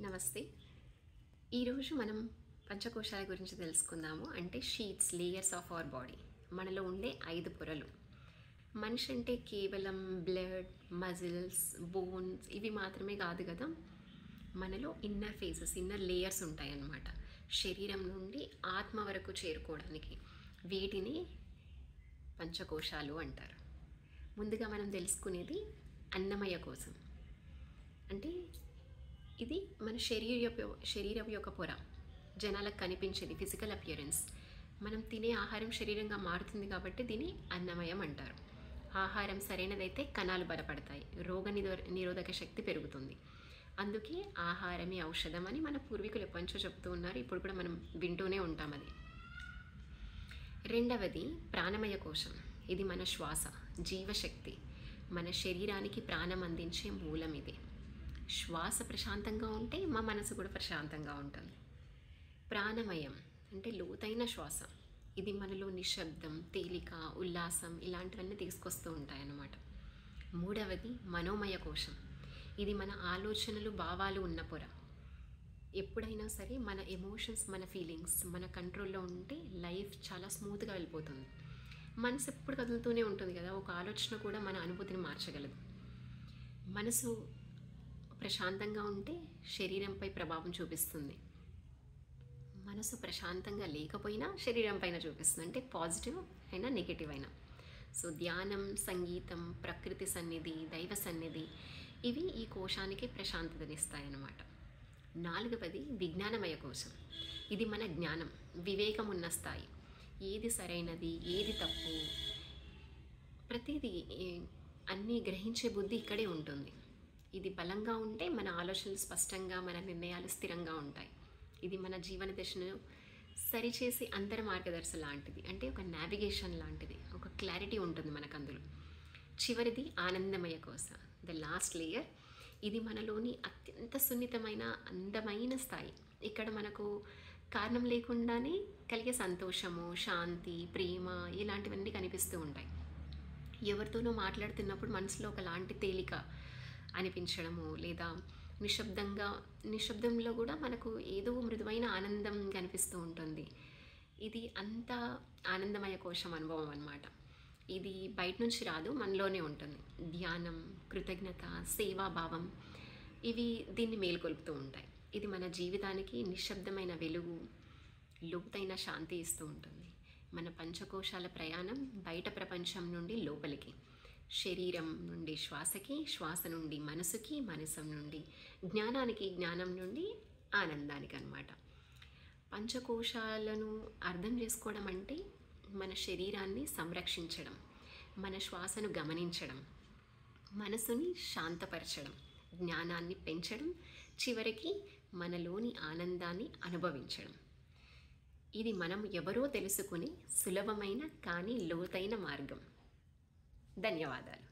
నమస్తే. ఈరోజు మనం పంచకోశాల గురించి తెలుసుకుందాము. అంటే sheets, layers of our body. మనలో ఉండే 5 పొరలు. మనిషి అంటే కేవలం బ్లడ్, మజిల్స్, బోన్స్ ఇవి మాత్రమే కాదు కదా. మనలో ఇన్నర్ ఫేసెస్, ఇన్నర్ లేయర్స్ ఉంటాయన్నమాట. శరీరం నుండి ఆత్మ వరకు చేరుకోవడానికి వీటిని పంచకోశాలు అంటారు. ముందుగా మనం తెలుసుకునేది అన్నమయ కోశం. అంటే ఇది మన శరీరం యొక్క పొర, జనాలకు కనిపించేది ఫిజికల్ అపియరెన్స్. మనం తినే ఆహారం శరీరంగా మారుతుంది కాబట్టి దీన్ని అన్నమయం అంటారు. ఆహారం సరైనదైతే కణాలు బలపడతాయి, నిరోధక శక్తి పెరుగుతుంది. అందుకే ఆహారమే ఔషధం అని మన పూర్వీకులు ఎప్పటినుంచో చెప్తూ ఉన్నారు. ఇప్పుడు కూడా మనం వింటూనే ఉంటాం అది. రెండవది ప్రాణమయ కోశం. ఇది మన శ్వాస, జీవశక్తి. మన శరీరానికి ప్రాణం అందించే మూలం ఇది. శ్వాస ప్రశాంతంగా ఉంటే మా మనసు కూడా ప్రశాంతంగా ఉంటుంది. ప్రాణమయం అంటే లోతైన శ్వాస. ఇది మనలో నిశ్శబ్దం, తేలిక, ఉల్లాసం ఇలాంటివన్నీ తీసుకొస్తూ ఉంటాయన్నమాట. మూడవది మనోమయ కోశం. ఇది మన ఆలోచనలు, భావాలు ఉన్న పొర. ఎప్పుడైనా సరే మన ఎమోషన్స్, మన ఫీలింగ్స్ మన కంట్రోల్లో ఉంటే లైఫ్ చాలా స్మూత్గా వెళ్ళిపోతుంది. మనసు ఎప్పుడు కదులుతూనే ఉంటుంది కదా. ఒక ఆలోచన కూడా మన అనుభూతిని మార్చగలదు. మనసు ప్రశాంతంగా ఉంటే శరీరంపై ప్రభావం చూపిస్తుంది. మనసు ప్రశాంతంగా లేకపోయినా శరీరం పైన చూపిస్తుంది. అంటే పాజిటివ్ అయినా నెగిటివ్ అయినా. సో ధ్యానం, సంగీతం, ప్రకృతి సన్నిధి, దైవ సన్నిధి ఇవి ఈ కోశానికి ప్రశాంతతనిస్తాయన్నమాట. నాలుగవది విజ్ఞానమయ కోశం. ఇది మన జ్ఞానం, వివేకం ఉన్న స్థాయి. ఏది సరైనది, ఏది తప్పు, ప్రతిదీ అన్నీ గ్రహించే బుద్ధి ఇక్కడే ఉంటుంది. ఇది బలంగా ఉంటే మన ఆలోచనలు స్పష్టంగా, మన నిర్ణయాలు స్థిరంగా ఉంటాయి. ఇది మన జీవన దశను సరిచేసి అంతర మార్గదర్శి లాంటిది. అంటే ఒక నావిగేషన్ లాంటిది, ఒక క్లారిటీ ఉంటుంది మనకు అందులో. చివరిది ఆనందమయ కోశ, ద లాస్ట్ లేయర్. ఇది మనలోని అత్యంత సున్నితమైన, అందమైన స్థాయి. ఇక్కడ మనకు కారణం లేకుండానే కలిగే సంతోషము, శాంతి, ప్రేమ ఇలాంటివన్నీ కనిపిస్తూ ఉంటాయి. ఎవరితోనో మాట్లాడుతున్నప్పుడు మనసులో ఒకలాంటి తేలిక అనిపించడము, లేదా నిశ్శబ్దంలో కూడా మనకు ఏదో మృదువైన ఆనందం కనిపిస్తూ ఉంటుంది. ఇది అంత ఆనందమయ కోశం అనుభవం అన్నమాట. ఇది బయట నుంచి రాదు, మనలోనే ఉంటుంది. ధ్యానం, కృతజ్ఞత, సేవాభావం ఇవి దీన్ని మేల్కొల్పుతూ ఉంటాయి. ఇది మన జీవితానికి నిశ్శబ్దమైన వెలుగు, లోతైన శాంతి ఇస్తూ ఉంటుంది. మన పంచకోశాల ప్రయాణం బయట ప్రపంచం నుండి లోపలికి, శరీరం నుండి శ్వాసకి, శ్వాస నుండి మనసుకి, మనసు నుండి జ్ఞానానికి, జ్ఞానం నుండి ఆనందానికి అన్నమాట. పంచకోశాలను అర్థం చేసుకోవడం అంటే మన శరీరాన్ని సంరక్షించడం, మన శ్వాసను గమనించడం, మనసుని శాంతపరచడం, జ్ఞానాన్ని పెంచడం, చివరికి మనలోని ఆనందాన్ని అనుభవించడం. ఇది మనం ఎవరో తెలుసుకునే సులభమైన కానీ లోతైన మార్గం. ధన్యవాదాలు.